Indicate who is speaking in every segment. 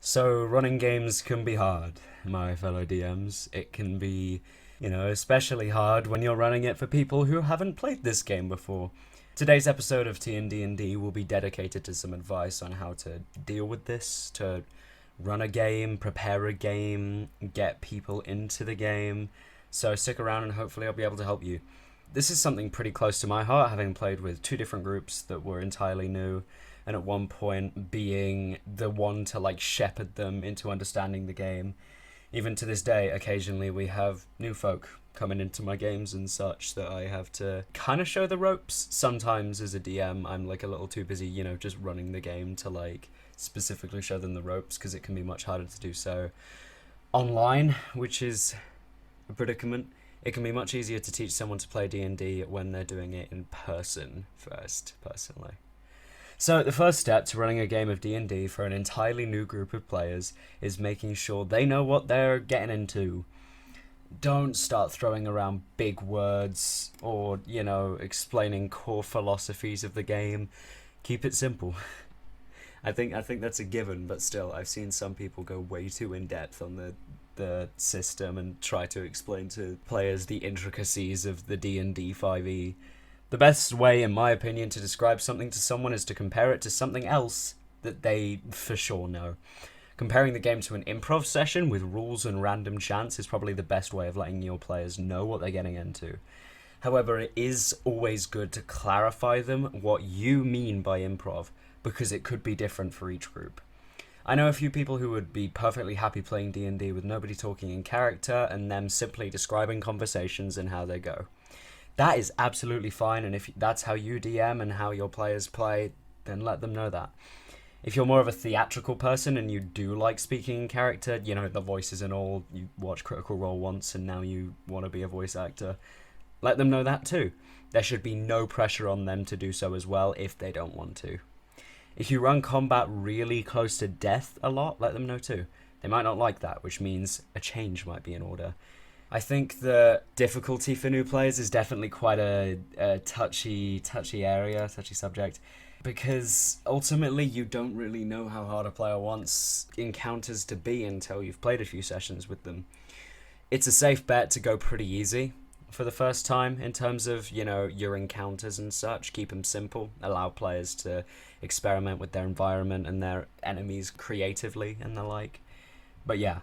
Speaker 1: So, running games can be hard, my fellow DMs. It can be, especially hard when you're running it for people who haven't played this game before. Today's episode of T&D&D will be dedicated to some advice on how to deal with this, to run a game, prepare a game, get people into the game. So stick around and hopefully I'll be able to help you. This is something pretty close to my heart, having played with two different groups that were entirely new, and at one point being the one to shepherd them into understanding the game. Even to this day, occasionally we have new folk coming into my games and such that I have to kind of show the ropes. Sometimes as a DM, I'm a little too busy, just running the game to specifically show them the ropes, because it can be much harder to do so online, which is a predicament. It can be much easier to teach someone to play D&D when they're doing it in person first, personally. So the first step to running a game of D&D for an entirely new group of players is making sure they know what they're getting into. Don't start throwing around big words or, explaining core philosophies of the game. Keep it simple. I think that's a given, but still, I've seen some people go way too in-depth on the system and try to explain to players the intricacies of the D&D 5e. The best way, in my opinion, to describe something to someone is to compare it to something else that they for sure know. Comparing the game to an improv session with rules and random chance is probably the best way of letting your players know what they're getting into. However, it is always good to clarify them what you mean by improv, because it could be different for each group. I know a few people who would be perfectly happy playing D&D with nobody talking in character and them simply describing conversations and how they go. That is absolutely fine, and if that's how you DM and how your players play, then let them know that. If you're more of a theatrical person and you do like speaking in character, the voices and all, you watch Critical Role once and now you want to be a voice actor, let them know that too. There should be no pressure on them to do so as well if they don't want to. If you run combat really close to death a lot, let them know too. They might not like that, which means a change might be in order. I think the difficulty for new players is definitely quite a touchy area, touchy subject, because ultimately you don't really know how hard a player wants encounters to be until you've played a few sessions with them. It's a safe bet to go pretty easy for the first time in terms of, your encounters and such. Keep them simple, allow players to experiment with their environment and their enemies creatively and the like. But yeah.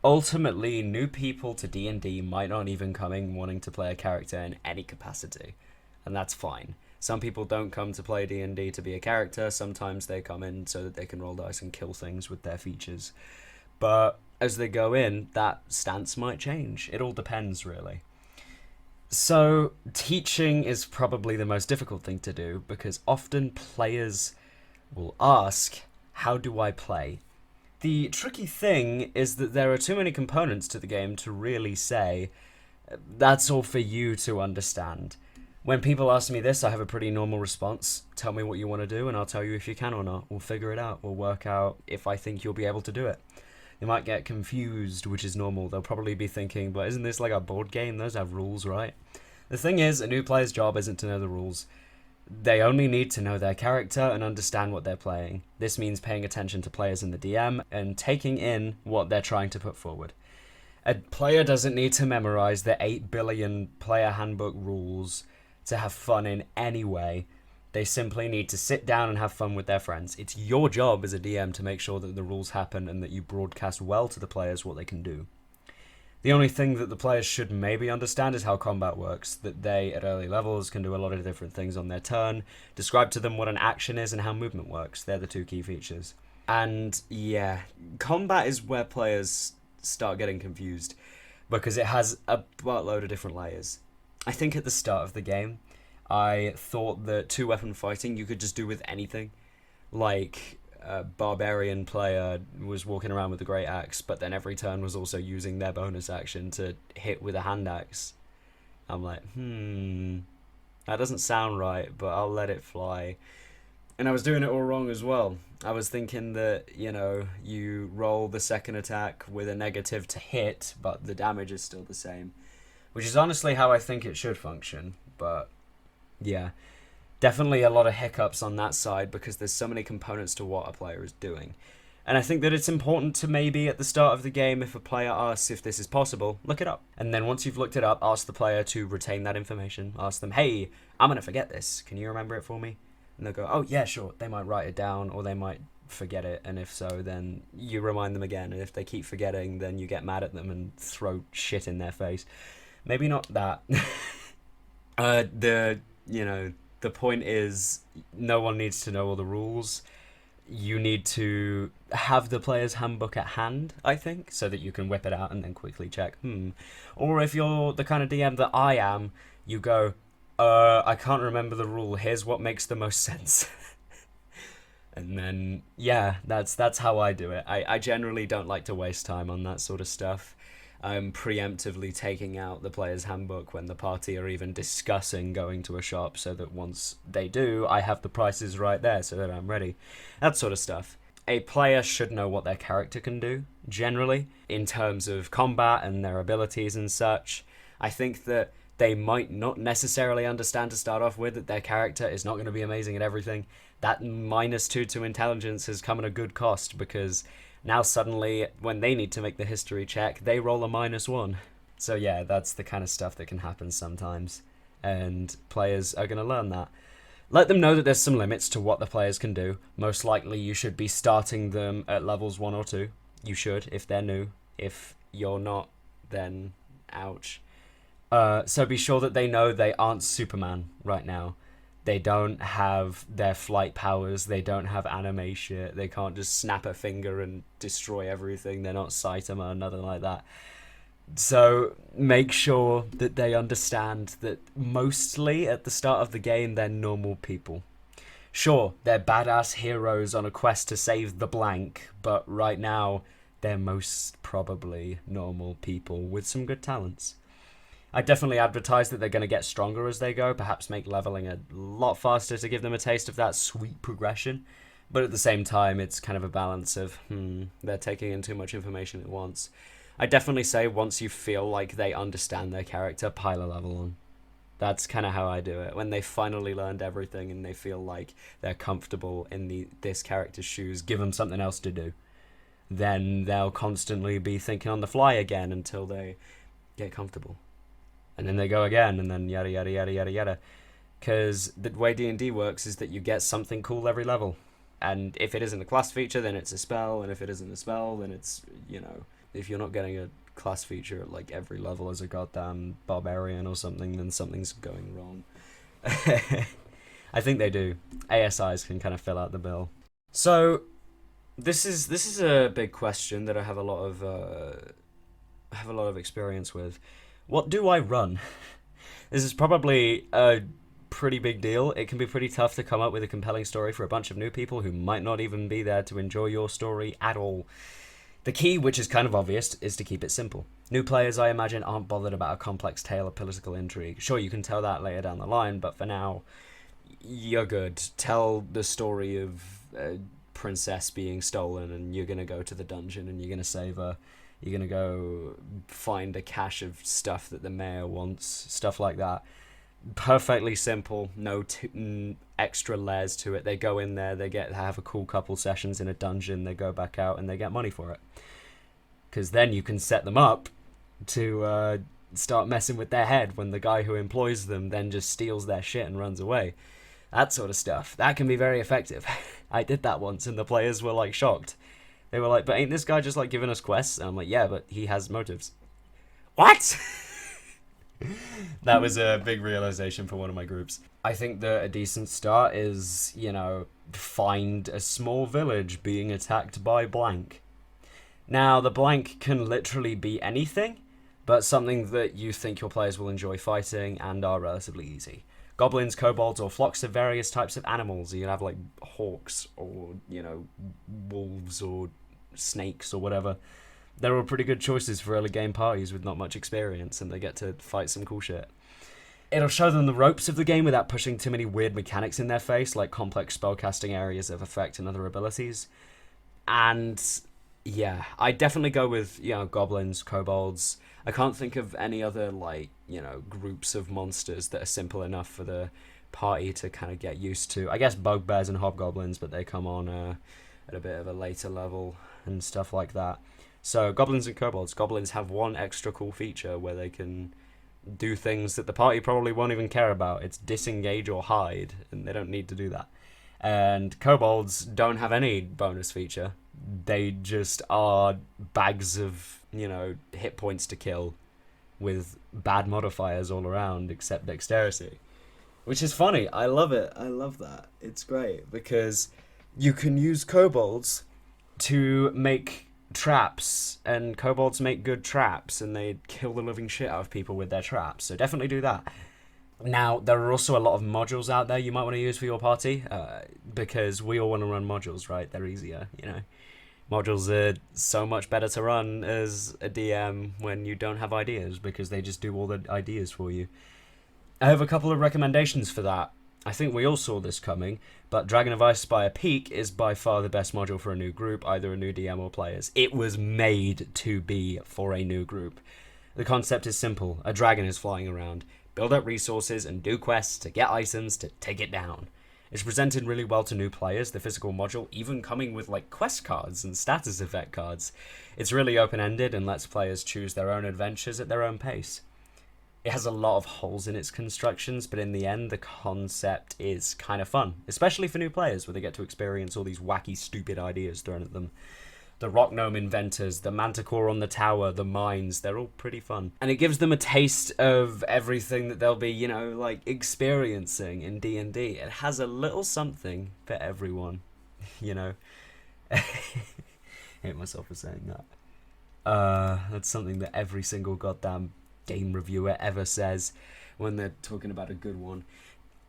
Speaker 1: Ultimately, new people to D&D might not even come in wanting to play a character in any capacity, and that's fine. Some people don't come to play D&D to be a character. Sometimes they come in so that they can roll dice and kill things with their features. But as they go in, that stance might change. It all depends, really. So, teaching is probably the most difficult thing to do, because often players will ask, how do I play? The tricky thing is that there are too many components to the game to really say, that's all for you to understand. When people ask me this, I have a pretty normal response. Tell me what you want to do and I'll tell you if you can or not. We'll figure it out. We'll work out if I think you'll be able to do it. They might get confused, which is normal. They'll probably be thinking, but isn't this like a board game? Those have rules, right? The thing is, a new player's job isn't to know the rules. They only need to know their character and understand what they're playing. This means paying attention to players in the DM and taking in what they're trying to put forward. A player doesn't need to memorize the 8 billion player handbook rules to have fun in any way. They simply need to sit down and have fun with their friends. It's your job as a DM to make sure that the rules happen and that you broadcast well to the players what they can do. The only thing that the players should maybe understand is how combat works, that they, at early levels, can do a lot of different things on their turn. Describe to them what an action is and how movement works. They're the two key features. And yeah, combat is where players start getting confused, because it has a buttload of different layers. I think at the start of the game, I thought that two-weapon fighting you could just do with anything. Like, a barbarian player was walking around with a great axe, but then every turn was also using their bonus action to hit with a hand axe. I'm like, that doesn't sound right, but I'll let it fly. And I was doing it all wrong as well. I was thinking that, you roll the second attack with a negative to hit, but the damage is still the same. Which is honestly how I think it should function, but yeah. Definitely a lot of hiccups on that side, because there's so many components to what a player is doing. And I think that it's important to maybe at the start of the game, if a player asks if this is possible, look it up. And then once you've looked it up, ask the player to retain that information. Ask them, hey, I'm going to forget this. Can you remember it for me? And they'll go, oh, yeah, sure. They might write it down, or they might forget it. And if so, then you remind them again. And if they keep forgetting, then you get mad at them and throw shit in their face. Maybe not that. The point is, no one needs to know all the rules. You need to have the player's handbook at hand, I think, so that you can whip it out and then quickly check, Or if you're the kind of DM that I am, you go, I can't remember the rule, here's what makes the most sense. And then, yeah, that's how I do it. I generally don't like to waste time on that sort of stuff. I'm preemptively taking out the player's handbook when the party are even discussing going to a shop, so that once they do, I have the prices right there so that I'm ready. That sort of stuff. A player should know what their character can do, generally, in terms of combat and their abilities and such. I think that they might not necessarily understand to start off with that their character is not going to be amazing at everything. That -2 to intelligence has come at a good cost, because now suddenly, when they need to make the history check, they roll a -1. So yeah, that's the kind of stuff that can happen sometimes. And players are going to learn that. Let them know that there's some limits to what the players can do. Most likely you should be starting them at levels 1 or 2. You should, if they're new. If you're not, then ouch. So be sure that they know they aren't Superman right now. They don't have their flight powers. They don't have animation. They can't just snap a finger and destroy everything. They're not Saitama or nothing like that. So make sure that they understand that mostly at the start of the game, they're normal people. Sure, they're badass heroes on a quest to save the blank, but right now, they're most probably normal people with some good talents. I definitely advertise that they're going to get stronger as they go, perhaps make leveling a lot faster to give them a taste of that sweet progression. But at the same time, it's kind of a balance of, they're taking in too much information at once. I definitely say once you feel like they understand their character, pile a level on. That's kind of how I do it. When they finally learned everything and they feel like they're comfortable in this character's shoes, give them something else to do. Then they'll constantly be thinking on the fly again until they get comfortable. And then they go again, and then yada, yada, yada, yada, yada. Because the way D&D works is that you get something cool every level. And if it isn't a class feature, then it's a spell. And if it isn't a spell, then it's, if you're not getting a class feature at, like, every level as a goddamn barbarian or something, then something's going wrong. I think they do. ASIs can kind of fill out the bill. So, this is a big question that I have a lot of experience with. What do I run? This is probably a pretty big deal. It can be pretty tough to come up with a compelling story for a bunch of new people who might not even be there to enjoy your story at all. The key, which is kind of obvious, is to keep it simple. New players, I imagine, aren't bothered about a complex tale of political intrigue. Sure, you can tell that later down the line, but for now, you're good. Tell the story of a princess being stolen, and you're going to go to the dungeon, and you're going to save her. You're going to go find a cache of stuff that the mayor wants, stuff like that. Perfectly simple, no extra layers to it. They go in there, they have a cool couple sessions in a dungeon, they go back out, and they get money for it. Because then you can set them up to start messing with their head when the guy who employs them then just steals their shit and runs away. That sort of stuff. That can be very effective. I did that once, and the players were, like, shocked. They were like, but ain't this guy just, like, giving us quests? And I'm like, yeah, but he has motives. What? That was a big realization for one of my groups. I think that a decent start is, find a small village being attacked by blank. Now, the blank can literally be anything, but something that you think your players will enjoy fighting and are relatively easy. Goblins, kobolds, or flocks of various types of animals. You can have, like, hawks or, wolves or snakes or whatever. They're all pretty good choices for early game parties with not much experience, and they get to fight some cool shit. It'll show them the ropes of the game without pushing too many weird mechanics in their face, like complex spellcasting areas of effect and other abilities. And, yeah, I definitely go with, goblins, kobolds. I can't think of any other, groups of monsters that are simple enough for the party to kind of get used to. I guess bugbears and hobgoblins, but they come on at a bit of a later level and stuff like that. So goblins and kobolds. Goblins have one extra cool feature where they can do things that the party probably won't even care about. It's disengage or hide, and they don't need to do that. And kobolds don't have any bonus feature. They just are bags of, hit points to kill with bad modifiers all around except dexterity. Which is funny. I love it. I love that. It's great because you can use kobolds to make traps, and kobolds make good traps, and they kill the living shit out of people with their traps. So definitely do that. Now, there are also a lot of modules out there you might want to use for your party, because we all want to run modules, right? They're easier, Modules are so much better to run as a DM when you don't have ideas, because they just do all the ideas for you. I have a couple of recommendations for that. I think we all saw this coming, but Dragon of Ice Spire Peak is by far the best module for a new group, either a new DM or players. It was made to be for a new group. The concept is simple. A dragon is flying around. Build up resources and do quests to get items to take it down. It's presented really well to new players, the physical module, even coming with quest cards and status effect cards. It's really open-ended and lets players choose their own adventures at their own pace. It has a lot of holes in its constructions, but in the end, the concept is kind of fun, especially for new players, where they get to experience all these wacky, stupid ideas thrown at them. The rock gnome inventors, the manticore on the tower, the mines, they're all pretty fun. And it gives them a taste of everything that they'll be, experiencing in D&D. It has a little something for everyone, Hate myself for saying that. That's something that every single goddamn game reviewer ever says when they're talking about a good one.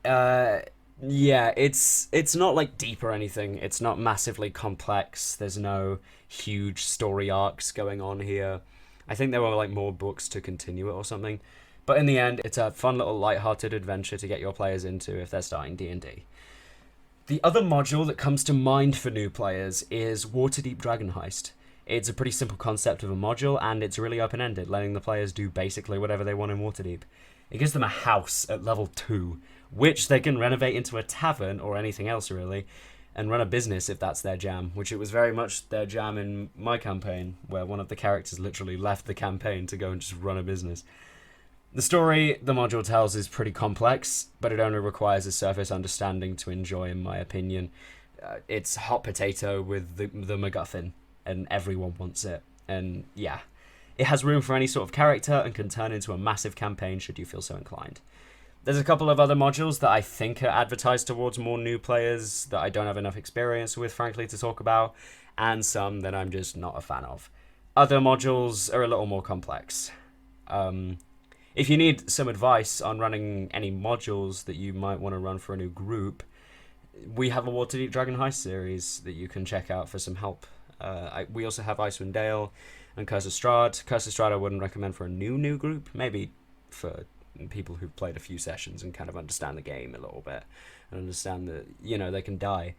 Speaker 1: Yeah, it's not deep or anything. It's not massively complex. There's no huge story arcs going on here. I think there were more books to continue it or something. But in the end, it's a fun little light-hearted adventure to get your players into if they're starting D&D. The other module that comes to mind for new players is Waterdeep Dragon Heist. It's a pretty simple concept of a module, and it's really open-ended, letting the players do basically whatever they want in Waterdeep. It gives them a house at level 2, which they can renovate into a tavern, or anything else really, and run a business if that's their jam, which it was very much their jam in my campaign, where one of the characters literally left the campaign to go and just run a business. The story the module tells is pretty complex, but it only requires a surface understanding to enjoy, in my opinion. It's hot potato with the MacGuffin, and everyone wants it. And yeah, it has room for any sort of character and can turn into a massive campaign should you feel so inclined. There's a couple of other modules that I think are advertised towards more new players that I don't have enough experience with, frankly, to talk about, and some that I'm just not a fan of. Other modules are a little more complex. If you need some advice on running any modules that you might want to run for a new group, we have a Waterdeep Dragon Heist series that you can check out for some help. We also have Icewind Dale and Curse of Strahd. Curse of Strahd I wouldn't recommend for a new group, maybe for people who've played a few sessions and kind of understand the game a little bit and understand that they can die.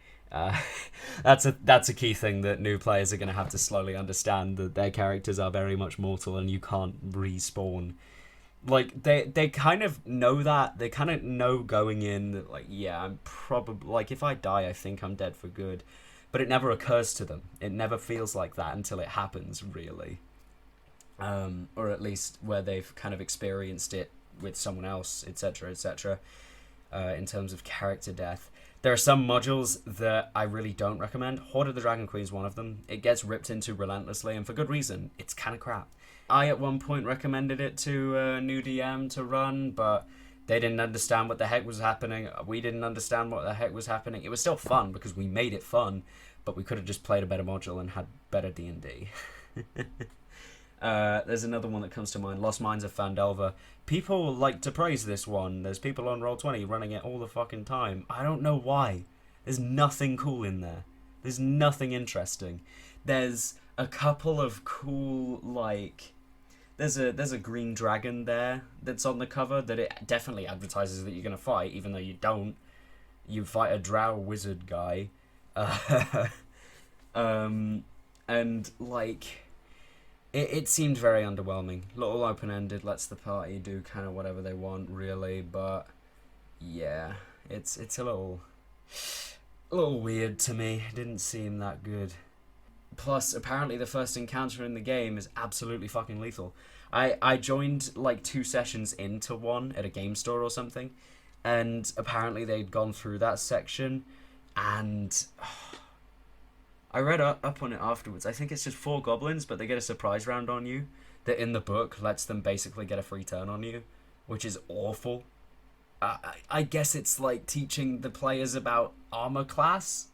Speaker 1: That's a key thing that new players are going to have to slowly understand, that their characters are very much mortal and you can't respawn. They kind of know that. They kind of know going in that I'm probably if I die I think I'm dead for good, but it never occurs to them. It never feels like that until it happens, really. Or at least where they've kind of experienced it with someone else, etc., etc. In terms of character death. There are some modules that I really don't recommend. Horde of the Dragon Queen is one of them. It gets ripped into relentlessly, and for good reason. It's kind of crap. I, at one point, recommended it to a new DM to run, but they didn't understand what the heck was happening. We didn't understand what the heck was happening. It was still fun, because we made it fun, but we could have just played a better module and had better D&D. There's another one that comes to mind, Lost Mines of Phandelver. People like to praise this one. There's people on Roll20 running it all the fucking time. I don't know why. There's nothing cool in there. There's nothing interesting. There's a couple of cool, There's a green dragon there that's on the cover that it definitely advertises that you're going to fight, even though you don't. You fight a drow wizard guy. It seemed very underwhelming. Little open-ended, lets the party do kind of whatever they want, really. But yeah, it's a little a little weird to me. Didn't seem that good. Plus, apparently the first encounter in the game is absolutely fucking lethal. I joined like 2 sessions into one at a game store or something, and apparently they'd gone through that section, and I read up on it afterwards. I think it's just 4 goblins, but they get a surprise round on you that in the book lets them basically get a free turn on you, which is awful. I guess it's like teaching the players about armor class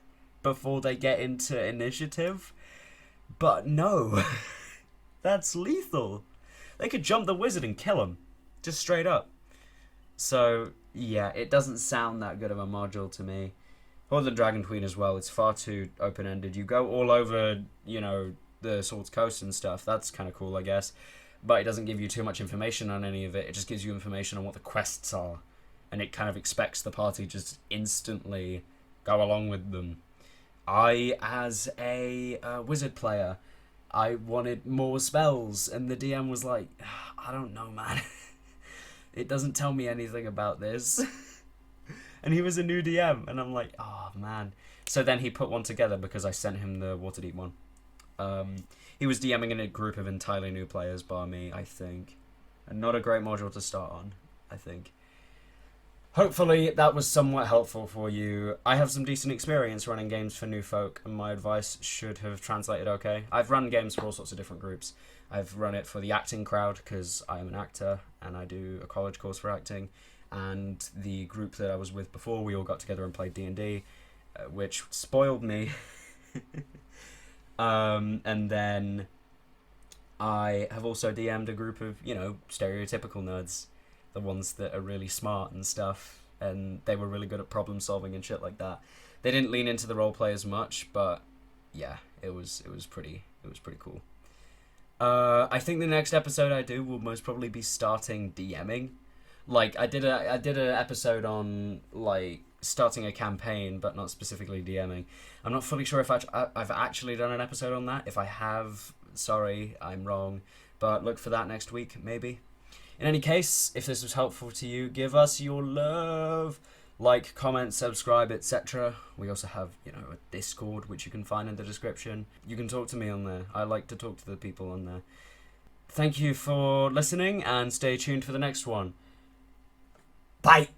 Speaker 1: before they get into initiative. But no, that's lethal. They could jump the wizard and kill him, just straight up. So, yeah, it doesn't sound that good of a module to me. Or the Dragon Queen as well, it's far too open-ended. You go all over, the Swords Coast and stuff. That's kind of cool, I guess. But it doesn't give you too much information on any of it. It just gives you information on what the quests are. And it kind of expects the party just instantly go along with them. I, as a wizard player, I wanted more spells, and the DM was like, I don't know, man. It doesn't tell me anything about this. And he was a new DM, and I'm like, oh, man. So then he put one together because I sent him the Waterdeep one. He was DMing in a group of entirely new players, bar me, I think. And not a great module to start on, I think. Hopefully that was somewhat helpful for you. I have some decent experience running games for new folk, and my advice should have translated okay. I've run games for all sorts of different groups. I've run it for the acting crowd, because I am an actor, and I do a college course for acting. And the group that I was with before, we all got together and played D&D, which spoiled me. And then I have also DM'd a group of, stereotypical nerds. The ones that are really smart and stuff, and they were really good at problem solving and shit like that. They didn't lean into the roleplay as much, but yeah, it was pretty cool. I think the next episode I do will most probably be starting DMing. Like I did a episode on like starting a campaign, but not specifically DMing. I'm not fully sure if I've actually done an episode on that. If I have, sorry, I'm wrong. But look for that next week, maybe. In any case, if this was helpful to you, give us your love. Like, comment, subscribe, etc. We also have, a Discord, which you can find in the description. You can talk to me on there. I like to talk to the people on there. Thank you for listening, and stay tuned for the next one. Bye!